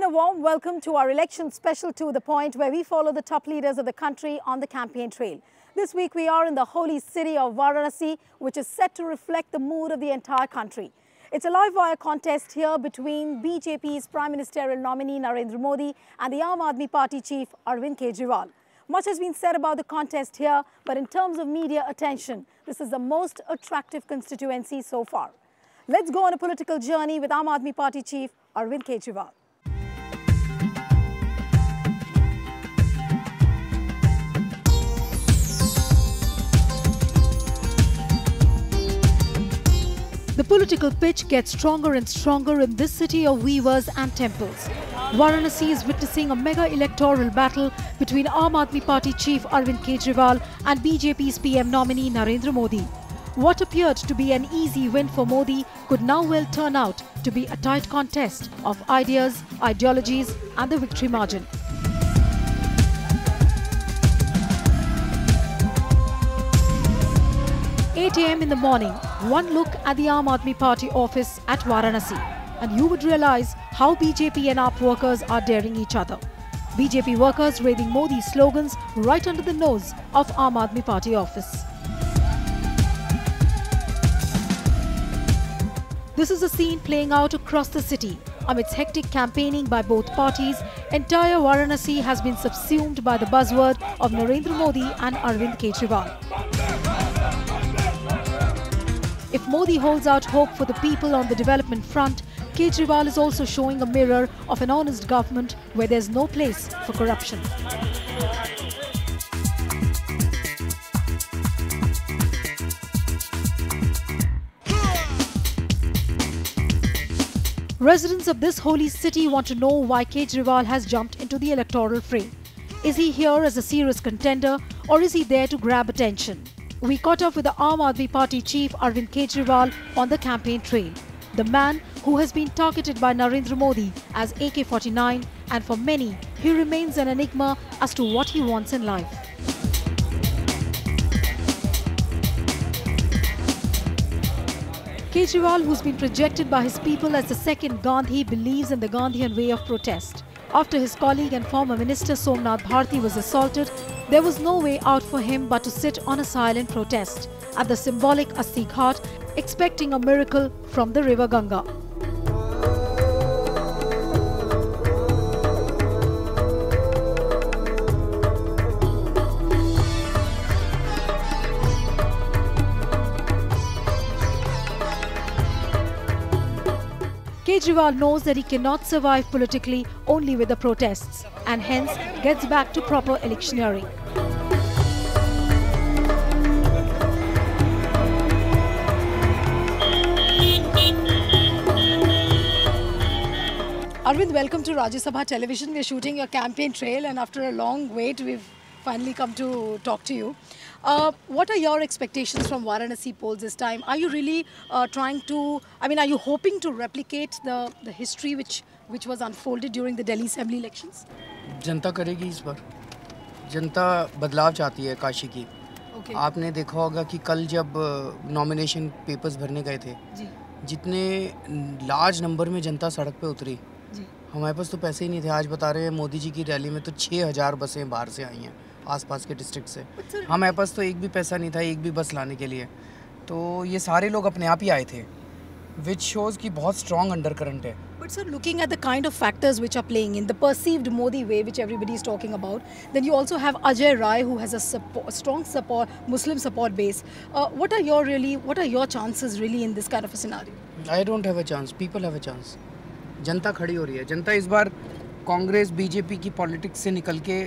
a warm welcome to our election special To The Point, where we follow the top leaders of the country on the campaign trail. This week we are in the holy city of Varanasi, which is set to reflect the mood of the entire country. It's a live wire contest here between BJP's Prime Ministerial nominee Narendra Modi and the Aam Aadmi Party chief Arvind Kejriwal. Much has been said about the contest here, but in terms of media attention, this is the most attractive constituency so far. Let's go on a political journey with Aam Aadmi Party chief Arvind Kejriwal. The political pitch gets stronger and stronger in this city of weavers and temples. Varanasi is witnessing a mega electoral battle between Aam Aadmi Party chief Arvind Kejriwal and BJP's PM nominee Narendra Modi. What appeared to be an easy win for Modi could now well turn out to be a tight contest of ideas, ideologies and the victory margin. "8 a.m. in the morning, one look at the Aam Aadmi Party office at Varanasi and you would realize how BJP and AAP workers are daring each other. BJP workers raiding Modi's slogans right under the nose of Aam Aadmi Party office. This is a scene playing out across the city. Amidst hectic campaigning by both parties, entire Varanasi has been subsumed by the buzzword of Narendra Modi and Arvind Kejriwal. If Modi holds out hope for the people on the development front, Kejriwal is also showing a mirror of an honest government where there's no place for corruption. Residents of this holy city want to know why Kejriwal has jumped into the electoral fray. Is he here as a serious contender, or is he there to grab attention? We caught up with the Aam Aadmi Party chief Arvind Kejriwal on the campaign trail. The man who has been targeted by Narendra Modi as AK-49, and for many, he remains an enigma as to what he wants in life. Kejriwal, who's been projected by his people as the second Gandhi, believes in the Gandhian way of protest. After his colleague and former minister Somnath Bharti was assaulted, there was no way out for him but to sit on a silent protest at the symbolic Asti Ghat, expecting a miracle from the river Ganga. Kejriwal knows that he cannot survive politically only with the protests and hence gets back to proper electioneering. Arvind, welcome to Rajya Sabha Television. We're shooting your campaign trail and after a long wait, we've finally come to talk to you. What are your expectations from Varanasi polls this time? Are you really are you hoping to replicate the history which was unfolded during the Delhi Assembly elections? जनता करेगी इस बार. जनता बदलाव चाहती है काशी की. Okay. आपने देखा होगा कि कल जब नॉमिनेशन पेपर्स भरने गए थे, जितने लार्ज नंबर में जनता सड़क पे उतरी, हमारे पास तो पैसे ही नहीं थे. आज बता रहे हैं मोदी जी की रैली में तो 6000 बसें बाहर से आई हैं, आसपास के डिस्ट्रिक्ट से. हमारे पास तो एक भी पैसा नहीं था एक भी बस लाने के लिए. तो ये सारे लोग अपने आप ही आए थे, which shows कि बहुत strong undercurrent है. But sir, looking at the kind of factors which are playing in the perceived Modi way, which everybody is talking about, then you also have Ajay Rai, who has a strong Muslim support base. What are your chances really in this kind of a scenario? I don't have a chance. People have a chance. जनता खड़ी हो रही है. जनता इस बार Congress BJP की politics से निकल के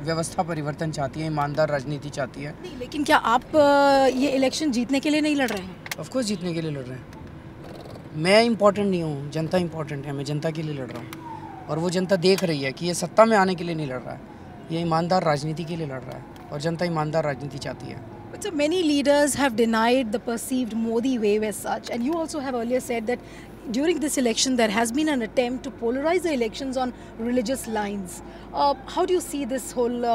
व्यवस्था परिवर्तन चाहती है, ईमानदार राजनीति चाहती है. नहीं, लेकिन क्या आप ये इलेक्शन जीतने के लिए नहीं लड़ रहे हैं? ऑफ कोर्स जीतने के लिए लड़ रहे हैं. मैं इम्पोर्टेंट नहीं हूँ, जनता इम्पोर्टेंट है. मैं जनता के लिए लड़ रहा हूँ और वो जनता देख रही है कि ये सत्ता में आने के लिए नहीं लड़ रहा है, ये ईमानदार राजनीति के लिए लड़ रहा है और जनता ईमानदार राजनीति चाहती है. But so many leaders have denied the perceived Modi wave as such, and you also have earlier said that during this election there has been an attempt to polarize the elections on religious lines. How do you see this whole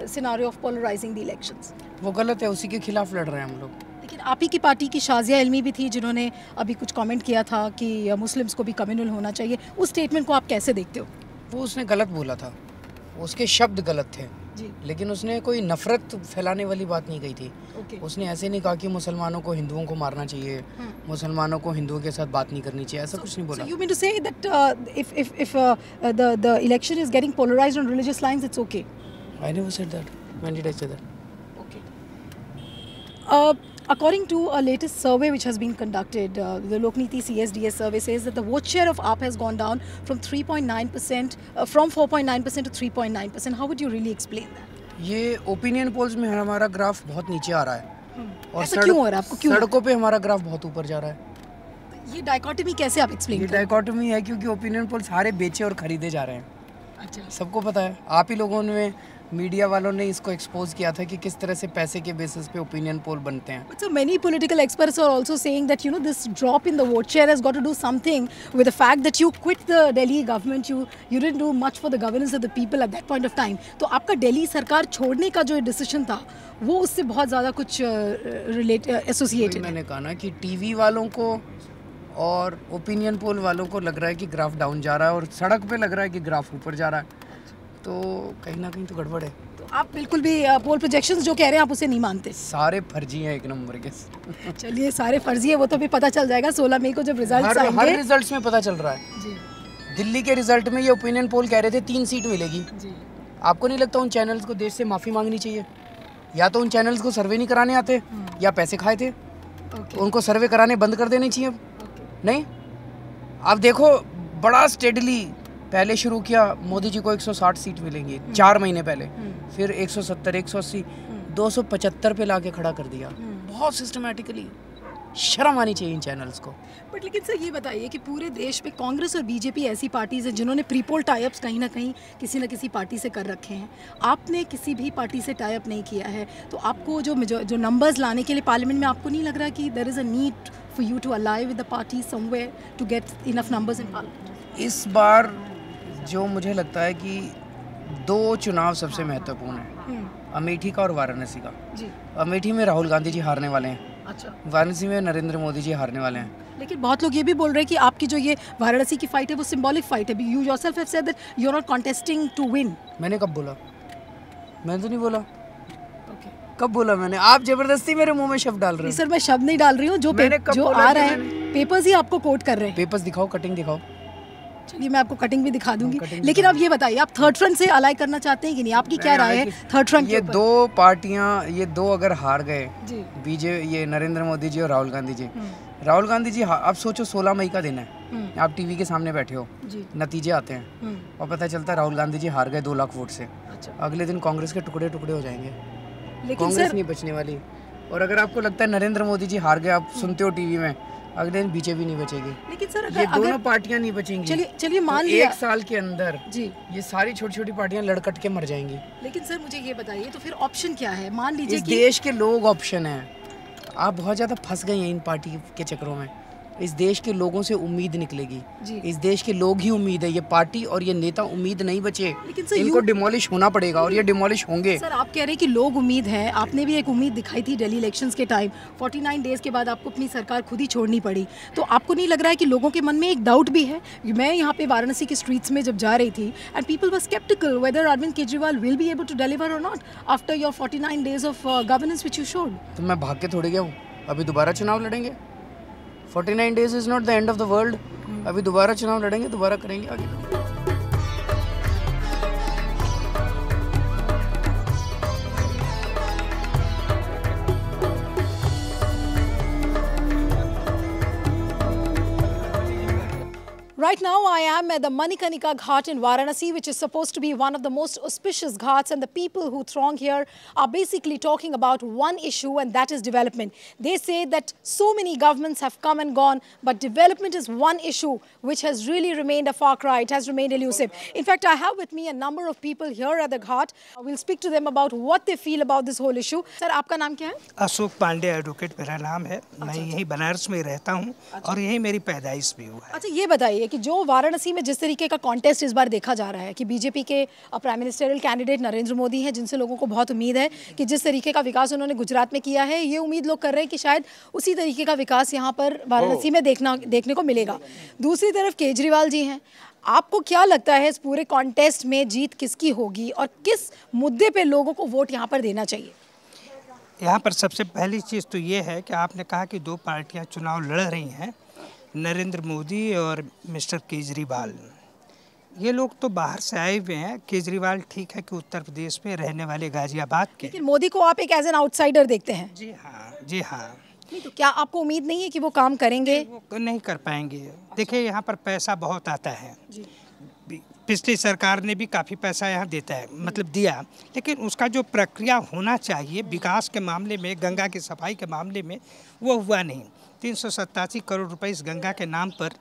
scenario of polarizing the elections? वो गलत है, उसी के खिलाफ लड़ रहे हैं हम लोग. लेकिन आप ही की पार्टी की शाजिया इल्मी भी थी जिन्होंने अभी कुछ कमेंट किया था कि मुस्लिम्स को भी कम्युनल होना चाहिए. उस स्टेटमेंट को आप कैसे देखते हो? वो उसने गलत बोला था, उसके शब्द गलत थे जी। लेकिन उसने कोई नफरत फैलाने वाली बात नहीं कही थी। उसने ऐसे नहीं कहा कि मुसलमानों को हिंदुओं को मारना चाहिए, मुसलमानों को हिंदुओं के साथ बात नहीं करनी चाहिए, ऐसा कुछ नहीं बोला। So you mean to say that if the election is getting polarized on religious lines, it's okay? I never said that. When did I say that? Okay. According to a latest survey which has been conducted, the Lokniti CSDS survey says that the vote share of AAP has gone down from 3.9%, from 4.9% to 3.9%. How would you really explain that? ये opinion polls में हमारा graph बहुत नीचे आ रहा है और ऐसा क्यों हो रहा है आपको? क्यों सड़कों पे हमारा ग्राफ बहुत ऊपर जा रहा है। ये डाइकोटमी कैसे आप एक्सप्लेन ये करें? डाइकोटमी है क्योंकि ओपिनियन पोल सारे बेचे और खरीदे जा रहे हैं। अच्छा। सबको पता है, आप ही लोगों ने, मीडिया वालों ने इसको एक्सपोज किया था कि किस तरह से पैसे के बेसिस पे ओपिनियन पोल बनते हैं। But so many political experts are also saying that this drop in the vote share has got to do something with the fact that you quit the Delhi government, you didn't do much for the governance of the people at that point of time. तो आपका दिल्ली सरकार छोड़ने का जो decision था वो उससे बहुत ज़्यादा कुछ एसोसिएटेड। मैंने कहा ना कि टीवी वालों को और ओपिनियन पोल वालों को लग रहा है कि ग्राफ डाउन जा रहा है और सड़क पे लग रहा है कि ग्राफ ऊपर जा रहा है, तो कहीं ना कहीं तो गड़बड़ है। तो आप बिल्कुल भी पोल प्रोजेक्शंस जो कह रहे हैं आप उसे नहीं मानते? सारे फर्जी हैं एक नंबर के। चलिए सारे फर्जी है, वो तो भी पता चल जाएगा 16 मई को जब रिजल्ट आएंगे। हर रिजल्ट्स में पता चल रहा है जी। दिल्ली के रिजल्ट में ये ओपिनियन पोल कह रहे थे 3 सीट मिलेगी जी। आपको नहीं लगता उन चैनल्स को देश से माफ़ी मांगनी चाहिए? या तो उन चैनल्स को सर्वे नहीं कराने आते या पैसे खाए थे, उनको सर्वे कराने बंद कर देने चाहिए। नहीं, आप देखो बड़ा स्टेडली पहले शुरू किया, मोदी जी को 160 सीट मिलेंगी 4 महीने पहले, फिर 170, 180, 275 पे लाके खड़ा कर दिया, बहुत सिस्टमैटिकली। शर्म आनी चाहिए इन चैनल्स को। बट लेकिन सर ये बताइए कि पूरे देश में कांग्रेस और बीजेपी ऐसी पार्टीज हैं जिन्होंने प्री पोल टाइप्स कहीं ना कहीं किसी न किसी पार्टी से कर रखे हैं। आपने किसी भी पार्टी से टाइप नहीं किया है, तो आपको जो नंबर्स लाने के लिए पार्लियामेंट में आपको नहीं लग रहा कि there is a need for you to ally with the party somewhere to get enough numbers in parliament? इस बार जो मुझे लगता है कि 2 चुनाव सबसे महत्वपूर्ण है, अमेठी का और वाराणसी का। जी। अमेठी में राहुल गांधी जी हारने वाले हैं, अच्छा। वाराणसी में नरेंद्र मोदी जी हारने वाले हैं। लेकिन बहुत लोग ये भी बोल रहे हैं कि आपकी जो ये वाराणसी की फाइट है वो सिंबॉलिक फाइट है। You yourself have said that you are not contesting to win. मैंने कब बोला? मैंने तो नहीं बोला। कब बोला मैंने? आप जबरदस्ती मेरे मुंह में शब्द डाल रहे हो। सर मैं शब्द नहीं डाल रही हूँ, जो आ रहा है पेपर्स ही आपको कोट कर रहे हैं। पेपर्स दिखाओ, कटिंग दिखाओ। चलिए मैं आपको कटिंग भी दिखा दूंगी, लेकिन अब ये बताइए आप थर्ड फ्रंट से अलाइ करना चाहते हैं कि नहीं? आपकी क्या राय है थर्ड फ्रंट के ये ऊपर? 2 पार्टियां, ये 2 अगर हार गए, जी, ये नरेंद्र मोदी जी और राहुल गांधी जी। राहुल गांधी जी, अब सोचो 16 मई का दिन है, आप टीवी के सामने बैठे हो, नतीजे आते हैं और पता चलता है राहुल गांधी जी हार गए 2 लाख वोट से। अच्छा। अगले दिन कांग्रेस के टुकड़े टुकड़े हो जाएंगे, लेकिन कांग्रेस नहीं बचने वाली। और अगर आपको लगता है नरेंद्र मोदी जी हार गए, आप सुनते हो टीवी में, अगले दिन बीजेपी नहीं बचेगी। लेकिन सर ये दोनों पार्टियां नहीं बचेंगी। चलिए मान लिया 1 साल के अंदर जी ये सारी छोटी छोटी पार्टियां लड़कट के मर जाएंगी। लेकिन सर मुझे ये बताइए तो फिर ऑप्शन क्या है? मान लीजिए इस देश के लोग ऑप्शन है। आप बहुत ज़्यादा फंस गए हैं इन पार्टी के चक्करों में। इस देश के लोगों से उम्मीद निकलेगी, इस देश के लोग ही उम्मीद है। ये पार्टी और ये नेता उम्मीद नहीं बचे, इनको डिमोलिश होना पड़ेगा और ये डिमोलिश होंगे। सर आप कह रहे हैं कि लोग उम्मीद है, आपने भी एक उम्मीद दिखाई थी दिल्ली इलेक्शंस के टाइम। 49 डेज के बाद आपको अपनी सरकार खुद ही छोड़नी पड़ी, तो आपको नहीं लग रहा है कि लोगों के मन में एक डाउट भी है? मैं यहाँ पे वाराणसी के स्ट्रीट्स में जब जा रही थी and people were sceptical whether Arvind Kejriwal will be able to deliver or not after your 49 days of governance which you showed. तो मैं भाग के थोड़ी गया हूँ, अभी दोबारा चुनाव लड़ेंगे। 49 days is not the end of the world. अभी दोबारा चुनाव लड़ेंगे, दोबारा करेंगे आगे। Right now, I am at the Manikarnika Ghat in Varanasi, which is supposed to be one of the most auspicious ghats, and the people who throng here are basically talking about one issue, and that is development. They say that so many governments have come and gone, but development is one issue which has really remained a far cry. It has remained elusive. In fact, I have with me a number of people here at the Ghat. We'll speak to them about what they feel about this whole issue. Sir, आपका नाम क्या है? Ashok Pandey advocate मेरा नाम है। मैं यहीं बनारस में रहता हूँ और यहीं मेरी पैदाइश भी हुआ है। अच्छा, ये बताइए कि जो वाराणसी में जिस तरीके का कॉन्टेस्ट इस बार देखा जा रहा है कि बीजेपी के prime ministerial candidate Narendra Modi हैं, जिनसे लोगों को बहुत उम्मीद है कि जिस तरीके का विकास उन्होंने गुजरात में किया है, ये उम्मीद लोग कर रहे हैं कि शायद उसी तरीके का विकास यहाँ पर वाराणसी में देखने को मिलेगा। दूसरी तरफ केजरीवाल जी हैं, आपको क्या लगता है इस पूरे कॉन्टेस्ट में जीत किसकी होगी और किस मुद्दे पे लोगों को वोट यहाँ पर देना चाहिए? यहाँ पर सबसे पहली चीज़ तो ये है कि आपने कहा कि दो पार्टियाँ चुनाव लड़ रही हैं, नरेंद्र मोदी और मिस्टर केजरीवाल। ये लोग तो बाहर से आए हुए हैं। केजरीवाल ठीक है कि उत्तर प्रदेश में रहने वाले गाजियाबाद के, लेकिन मोदी को आप एक एज एन आउटसाइडर देखते हैं। जी हाँ, जी हाँ। नहीं तो क्या आपको उम्मीद नहीं है कि वो काम करेंगे? वो नहीं कर पाएंगे। देखिए यहाँ पर पैसा बहुत आता है। पिछली सरकार ने भी काफ़ी पैसा यहाँ देता है, मतलब दिया, लेकिन उसका जो प्रक्रिया होना चाहिए विकास के मामले में, गंगा की सफाई के मामले में, वो हुआ नहीं। 387 करोड़ रुपए इस गंगा के नाम पर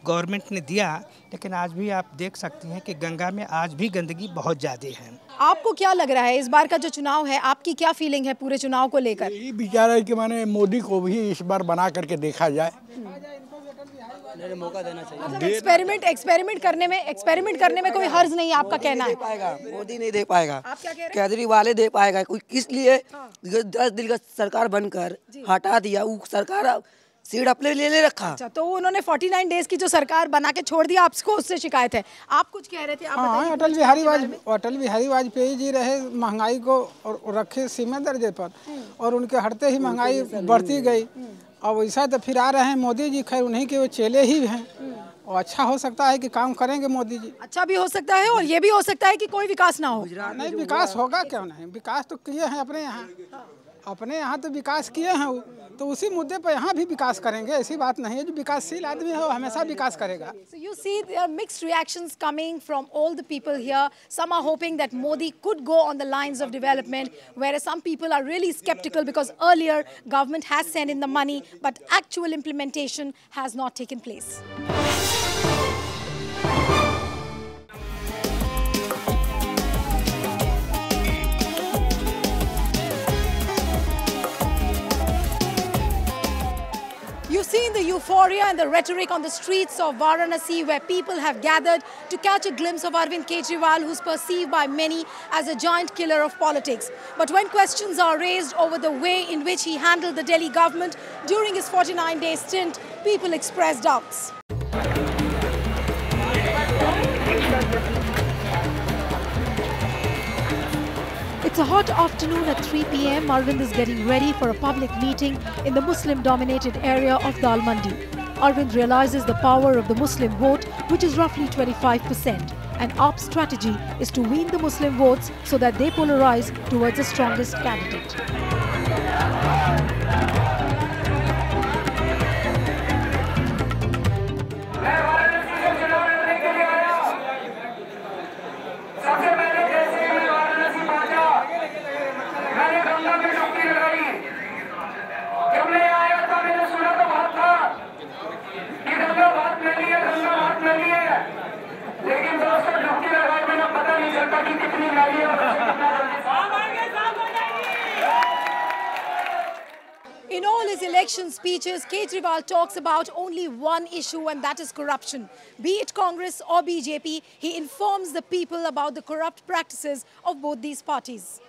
गवर्नमेंट ने दिया, लेकिन आज भी आप देख सकती हैं कि गंगा में आज भी गंदगी बहुत ज़्यादा है। आपको क्या लग रहा है इस बार का जो चुनाव है, आपकी क्या फीलिंग है पूरे चुनाव को लेकर? यही विचार है कि माने मोदी को भी इस बार बना करके देखा जाए। मौका देना चाहिए। मतलब एक्सपेरिमेंट करने में कोई हर्ज नहीं है, आपका कहना है? मोदी नहीं दे पाएगा, आप क्या कह रहे हैं? केजरीवाल दे पाएगा। कोई किस लिए 10 दिन का सरकार बनकर हटा दिया, वो सरकार सीट अपने ले रखा। अच्छा, तो उन्होंने 49 डेज की जो सरकार बना के छोड़ दिया, आपको उससे शिकायत है? आप कुछ कह रहे थे, आप हाँ, बताइए। अटल बिहारी वाजपेयी जी रहे, महंगाई को और रखे सीमा दर्जे पर, और उनके हटते ही महंगाई बढ़ती गई। अब वैसा तो फिर आ रहे हैं मोदी जी, खैर उन्हीं के वो चेले ही हैं, और अच्छा हो सकता है कि काम करेंगे मोदी जी। अच्छा भी हो सकता है और ये भी हो सकता है कि कोई विकास ना हो। नहीं, विकास होगा क्यों नहीं, विकास तो किए हैं अपने यहाँ तो विकास किए हैं वो, तो उसी मुद्दे पर यहाँ भी विकास करेंगे। ऐसी बात नहीं है, जो विकासशील आदमी है वो हमेशा विकास करेगा। So you see there are mixed reactions coming from all the people here. Some are hoping that Modi could go on the lines of development, whereas some people are really skeptical because earlier government has sent in the money, but actual implementation has not taken place. You've seen the euphoria and the rhetoric on the streets of Varanasi, where people have gathered to catch a glimpse of Arvind Kejriwal, who's perceived by many as a giant killer of politics. But when questions are raised over the way in which he handled the Delhi government during his 49-day stint, people express doubts. It's a hot afternoon at 3 p.m. Arvind is getting ready for a public meeting in the Muslim-dominated area of Dal Mandi. Arvind realizes the power of the Muslim vote, which is roughly 25%. And AAP's strategy is to wean the Muslim votes so that they polarize towards the strongest candidate. In all his election speeches, Kejriwal talks about only one issue, and that is corruption. Be it Congress or BJP, he informs the people about the corrupt practices of both these parties.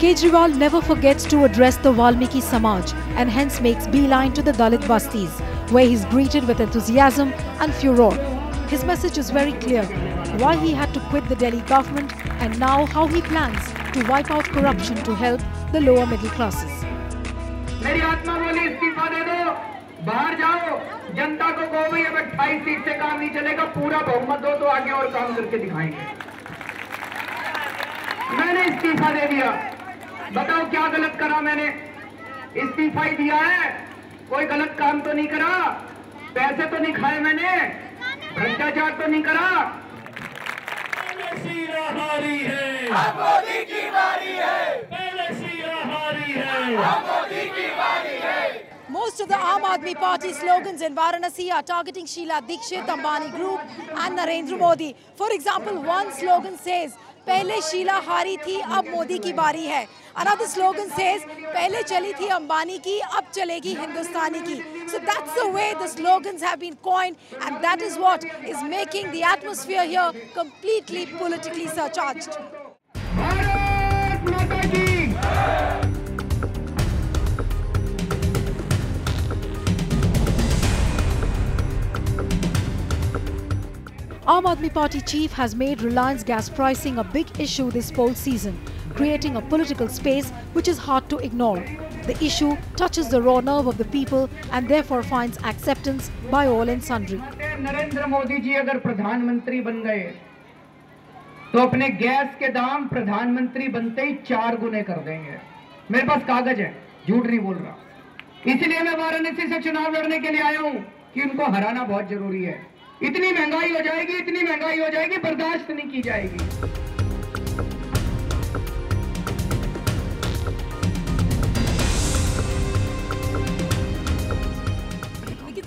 Kejriwal never forgets to address the Valmiki Samaj and hence makes beeline to the Dalit Bastis, where he's greeted with enthusiasm and furor. His message is very clear: why he had to quit the Delhi government and now how he plans to wipe out corruption to help the lower middle classes. मेरी आत्मा बोली इस्तीफा दे दो, बाहर जाओ, जनता को कहो भाई अब 28 सीट से काम नहीं चलेगा, पूरा बहुमत दो तो आगे और काम करके दिखाएंगे। मैंने इस्तीफा दे दिया, बताओ क्या गलत करा मैंने? इस्तीफा ही दिया है, कोई गलत काम तो नहीं करा, पैसे तो नहीं खाए मैंने, भ्रष्टाचार तो नहीं करा। हारी है, मोदी की बारी है, हारी है, मोदी की बारी है। Most of the Aam Aadmi Party slogans in Varanasi are targeting Sheila Dikshit, Ambani Group and Narendra Modi. For example, one slogan says, पहले शीला हारी थी अब मोदी की बारी है. Another slogan says, पहले चली थी अंबानी की अब चलेगी हिंदुस्तानी की. So that's the way the slogans have been coined, and that is what is making the atmosphere here completely politically surcharged. Bharat Aam Aadmi Party chief has made Reliance gas pricing a big issue this poll season, creating a political space which is hard to ignore. The issue touches the raw nerve of the people and therefore finds acceptance by all and sundry. Narendra Modi ji अगर प्रधानमंत्री बन गए तो अपने gas के दाम प्रधानमंत्री बनते ही 4 गुने कर देंगे। मेरे पास कागज है, झूठ नहीं बोल रहा। इसलिए मैं वाराणसी से चुनाव लड़ने के लिए आया हूं कि उनको हराना बहुत जरूरी है। इतनी महंगाई हो जाएगी, बर्दाश्त नहीं की जाएगी।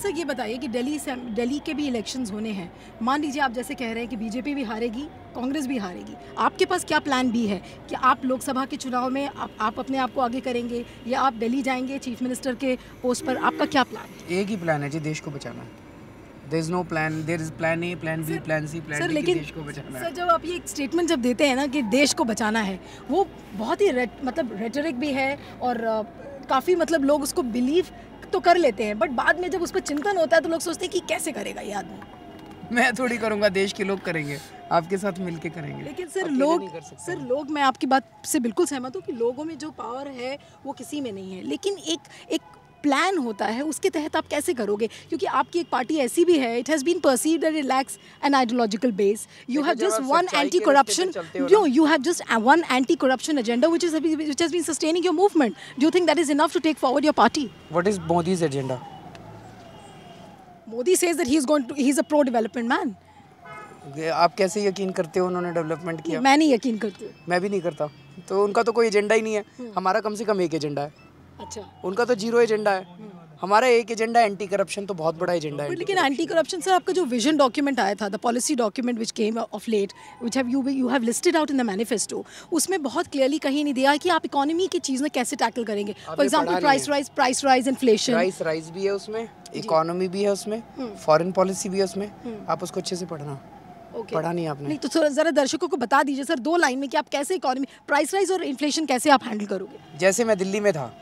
सर ये बताइए कि दिल्ली के भी इलेक्शंस होने हैं। मान लीजिए आप जैसे कह रहे हैं कि बीजेपी भी हारेगी, कांग्रेस भी हारेगी, आपके पास क्या प्लान बी है कि आप लोकसभा के चुनाव में आप अपने आप को आगे करेंगे या आप दिल्ली जाएंगे चीफ मिनिस्टर के पोस्ट पर? आपका क्या प्लान है? एक ही प्लान है जी, देश को बचाना। There is no plan, there is plan A, plan B, plan C, plan D, देश को बचाना है। सर जब आप ये एक स्टेटमेंट जब देते हैं ना कि देश को बचाना है, वो बहुत ही मतलब रेटरिक भी है और काफ़ी मतलब लोग उसको बिलीव तो कर लेते हैं, बट बाद में जब उस पर चिंतन होता है तो लोग सोचते हैं कि कैसे करेगा ये आदमी। मैं थोड़ी करूँगा, देश के लोग करेंगे, आपके साथ मिलके करेंगे। लेकिन सर लोग मैं आपकी बात से बिल्कुल सहमत हूँ कि लोगों में जो पावर है वो किसी में नहीं है, लेकिन एक प्लान होता है, उसके तहत आप कैसे करोगे? क्योंकि आपकी एक पार्टी ऐसी भी है, it has been perceived that it lacks an ideological base. You have just one anti corruption, you have just one anti-corruption agenda which has been sustaining your movement. Do you think that is enough to take forward your party? What is Modi's agenda? Modi says that he's a pro-development man. आप कैसे यकीन करते हो उन्होंने development किया? मैं नहीं यकीन करती। मैं भी नहीं करता। तो उनका तो कोई एजेंडा ही नहीं है। हमारा कम से कम एक एजेंडा है। अच्छा, उनका तो 0 एजेंडा है। हमारा एक एजेंडा एंटी करप्शन, तो बहुत बड़ा एजेंडा है। लेकिन एंटी करप्शन सर, आपका जो विजन डॉक्यूमेंट आया था, the policy document which came of late, which you have listed out in the manifesto, उसमें बहुत क्लियरली कहीं नहीं दिया कि आप इकोनॉमी की चीज़ें कैसे टैकल करेंगे। For example price rise, inflation. Price rise भी है उसमें, इकोनॉमी भी है उसमें, फॉरेन पॉलिसी भी है उसमें। आप उसको अच्छे से पढ़ना। पढ़ा नहीं आपने? नहीं तो जरा दर्शकों को बता दीजिए सर 2 लाइन में कि आप कैसे इकोनॉमी, प्राइस राइज और इन्फ्लेशन कैसे आप हैंडल करोगे? जैसे मैं दिल्ली में था,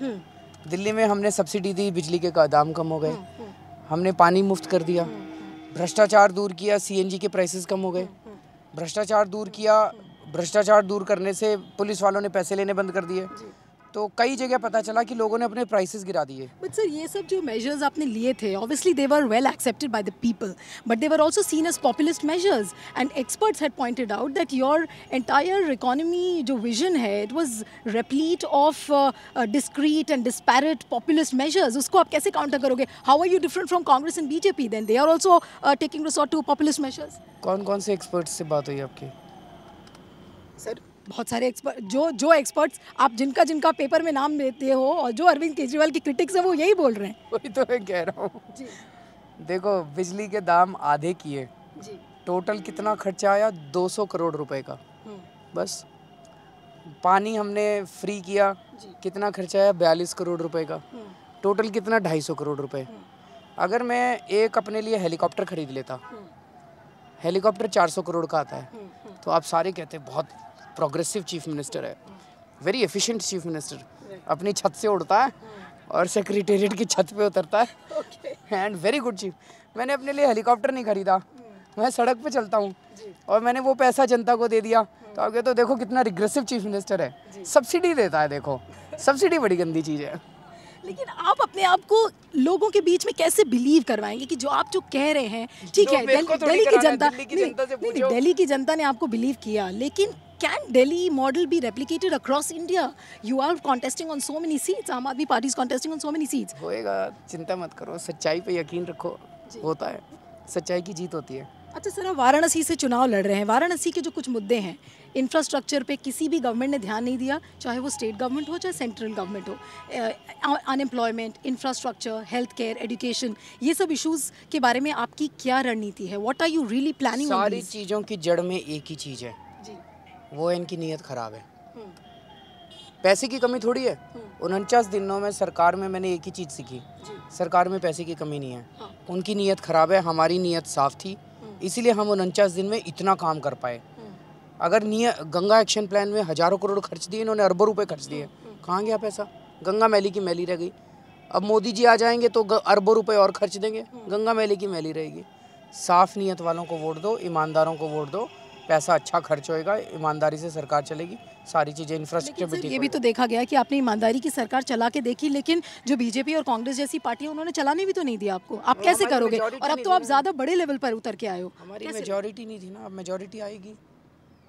दिल्ली में हमने सब्सिडी दी, बिजली के दाम कम हो गए, हमने पानी मुफ्त कर दिया, भ्रष्टाचार दूर किया, सीएनजी के प्राइसेस कम हो गए, भ्रष्टाचार दूर किया, भ्रष्टाचार दूर करने से पुलिस वालों ने पैसे लेने बंद कर दिए। तो कई जगह पता चला कि लोगों ने अपने प्राइसेस गिरा दिए। बट सर ये सब जो मेजर्स आपने लिए थे, obviously they were well accepted by the people, but they were also seen as populist measures and experts had pointed out that your entire economy जो विजन है, it was replete of discrete and disparate populist measures. उसको आप कैसे counter करोगे? How are you different from Congress and BJP? Then they are also taking resort to populist measures. कौन से experts से बात हुई आपकी? सर बहुत सारे एक्सपर्ट, जो एक्सपर्ट्स आप जिनका पेपर में नाम लेते हो और जो अरविंद केजरीवाल की क्रिटिक्स हैं वो यही बोल रहे हैं। वही तो मैं कह रहा हूँ। देखो बिजली के दाम आधे किए, टोटल कितना खर्चा आया? 200 करोड़ रुपए का। बस पानी हमने फ्री किया, कितना खर्चा आया? 42 करोड़ रुपए का। टोटल कितना? 250 करोड़ रुपए। अगर मैं एक अपने लिए हेलीकॉप्टर खरीद लेता, हेलीकॉप्टर 400 करोड़ का आता है, तो आप सारे कहते बहुत प्रोग्रेसिव चीफ मिनिस्टर है, वेरी एफिशिएंट चीफ मिनिस्टर, अपनी छत से उड़ता है और सेक्रेटेरिएट की छत पे उतरता है, एंड वेरी गुड चीफ। मैंने अपने लिए हेलीकॉप्टर नहीं खरीदा, मैं सड़क पे चलता हूँ और मैंने वो पैसा जनता को दे दिया। तो आगे तो देखो कितना रिग्रेसिव चीफ मिनिस्टर है, सब्सिडी देता है। देखो सब्सिडी बड़ी गंदी चीज़ है। लेकिन आप अपने आप को लोगों के बीच में कैसे बिलीव करवाएंगे कि जो आप जो कह रहे हैं, ठीक है दिल्ली की जनता ने आपको बिलीव किया, लेकिन can Delhi model be replicated across India? You are contesting on so many seats. Aam Aadmi Party is contesting on so many seats. होएगा, चिंता मत करो, सच्चाई पे यकीन रखो, होता है, सच्चाई की जीत होती है। अच्छा सर, आप वाराणसी से चुनाव लड़ रहे हैं, वाराणसी के जो कुछ मुद्दे हैं, इंफ्रास्ट्रक्चर पे किसी भी गवर्नमेंट ने ध्यान नहीं दिया, चाहे वो स्टेट गवर्नमेंट हो चाहे सेंट्रल गवर्नमेंट हो। Unemployment, infrastructure, health care, education, ये सब इश्यूज़ के बारे में आपकी क्या रणनीति है? What are you really planning? सारी चीज़ों की जड़ में एक ही चीज़ है, वो है इनकी नीयत ख़राब है। पैसे की कमी थोड़ी है। 49 दिनों में सरकार में मैंने एक ही चीज़ सीखी, सरकार में पैसे की कमी नहीं है, उनकी नीयत ख़राब है, हमारी नीयत साफ़ थी, इसीलिए हम 49 दिन में इतना काम कर पाए। अगर गंगा एक्शन प्लान में हज़ारों करोड़ खर्च दिए, इन्होंने अरबों रुपए खर्च दिए, कहाँ गया पैसा? गंगा मैली की मैली रह गई। अब मोदी जी आ जाएंगे तो अरबों रुपए और खर्च देंगे, गंगा मैली की मैली रहेगी। साफ नीयत वालों को वोट दो, ईमानदारों को वोट दो, पैसा अच्छा खर्च होएगा, ईमानदारी से सरकार चलेगी, सारी चीज़ें इंफ्रास्ट्रक्चर भी ठीक। ये भी तो देखा गया कि आपने ईमानदारी की सरकार चला के देखी, लेकिन जो बीजेपी और कांग्रेस जैसी पार्टियां उन्होंने चलाने भी तो नहीं दिया आपको। आप कैसे करोगे? और अब तो आप ज़्यादा बड़े लेवल पर उतर के आए हो। हमारी मेजॉरिटी नहीं थी ना, अब मेजॉरिटी आएगी।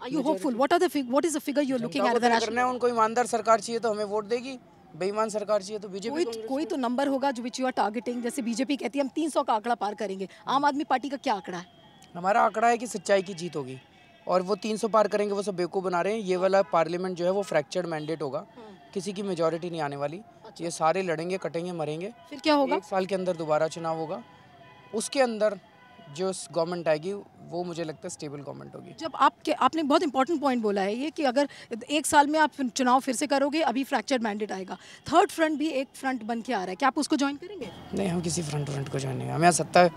Are you hopeful? What is the figure you're looking at? करना है उनको, ईमानदार सरकार चाहिए तो हमें वोट देगी, बेईमान सरकार चाहिए तो बीजेपी। कोई तो नंबर होगा जो विच यू आर टारगेटिंग। जैसे बीजेपी कहती है हम 300 का आंकड़ा पार करेंगे, आम आदमी पार्टी का क्या आंकड़ा है? हमारा आंकड़ा है कि सच्चाई की जीत होगी, और वो 300 पार करेंगे, वो सब बेवकूफ़ बना रहे हैं। ये वाला पार्लियामेंट जो है वो फ्रैक्चर्ड मैंडेट होगा, किसी की मेजॉरिटी नहीं आने वाली। ये सारे लड़ेंगे, कटेंगे, मरेंगे। फिर क्या होगा? 1 साल के अंदर दोबारा चुनाव होगा, उसके अंदर जो गवर्नमेंट आएगी वो मुझे लगता है स्टेबल गवर्नमेंट होगी। जब आपने बहुत इंपॉर्टेंट पॉइंट बोला है ये कि अगर 1 साल में आप चुनाव फिर से करोगे, अभी फ्रैक्चर्ड मैंडेट आएगा, थर्ड फ्रंट भी एक फ्रंट बन के आ रहा है, क्या आप उसको ज्वाइन करेंगे? नहीं, हम किसी फ्रंट को ज्वाइन नहीं, हम यहाँ सत्ता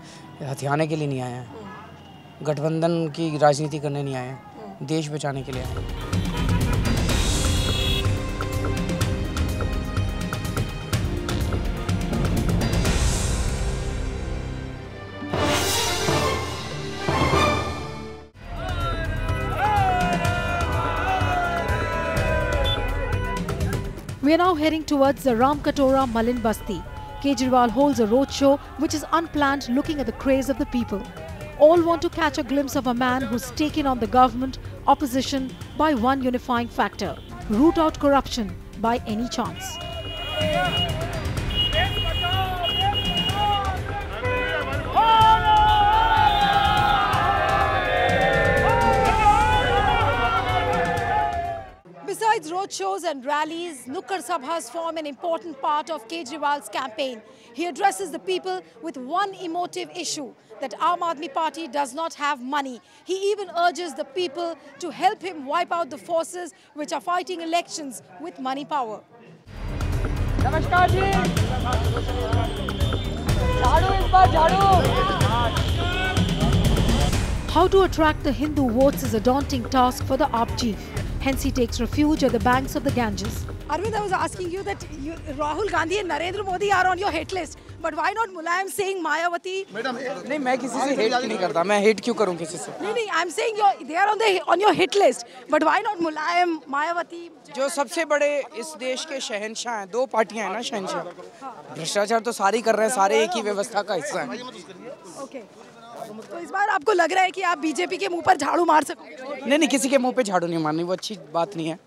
हथियाने के लिए नहीं आए हैं, गठबंधन की राजनीति करने नहीं आए हैं, देश बचाने के लिए आए हैं। We are now heading towards the Ramkatora Malin Basti. Kejriwal holds a roadshow which is unplanned, looking at the craze of the people. All want to catch a glimpse of a man who's taken on the government opposition by one unifying factor: root out corruption by any chance. Besides roadshows and rallies, Nukkad Sabhas form an important part of Kejriwal's campaign. He addresses the people with one emotive issue, that Aam Aadmi Party does not have money. He even urges the people to help him wipe out the forces which are fighting elections with money power. Namaskar ji. Jhadu is baar jhadu. How to attract the Hindu votes is a daunting task for the AAP chief. Hence, he takes refuge at the banks of the Ganges. Arvind, I was asking you that Rahul Gandhi and Narendra Modi are on your hit list, but why not Mulayam Singh, Mayawati? नहीं, मैं किसी से hate नहीं करता, मैं hate क्यों करूं किसी से? नहीं, I'm saying they are on your hit list, but why not Mulayam, Mayawati? जो सबसे बड़े इस देश के शहंशाह हैं, 2 पार्टियां हैं ना शहंशाह, भ्रष्टाचार तो सारी कर रहे हैं, सारे एक ही व्यवस्था का हिस्सा हैं। ओके, तो इस बार आपको लग रहा है कि आप बीजेपी के मुंह पर झाड़ू मार सकोगे? नहीं, किसी के मुंह पे झाड़ू नहीं मारनी, वो अच्छी बात नहीं है।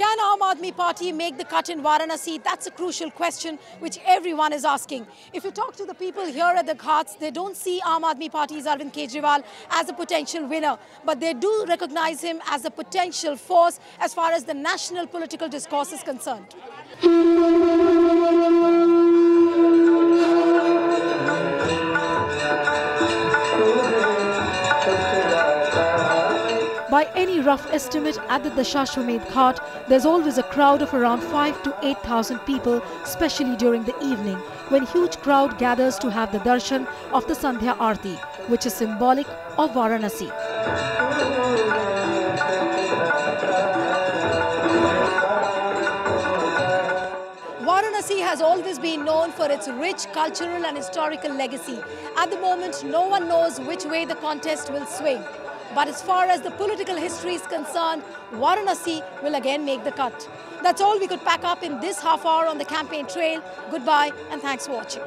Can Aam Aadmi Party make the cut in Varanasi? That's a crucial question which everyone is asking. If you talk to the people here at the Ghats, they don't see Aam Aadmi Party's Arvind Kejriwal as a potential winner, but they do recognize him as a potential force as far as the national political discourse is concerned. By any rough estimate, at the Dashashwamedh Ghat, there's always a crowd of around 5,000 to 8,000 people, especially during the evening, when huge crowd gathers to have the darshan of the Sandhya Aarti, which is symbolic of Varanasi. Varanasi has always been known for its rich cultural and historical legacy. At the moment, no one knows which way the contest will swing. But as far as the political history is concerned, Varanasi will again make the cut. That's all we could pack up in this half hour on the campaign trail. Goodbye and thanks for watching.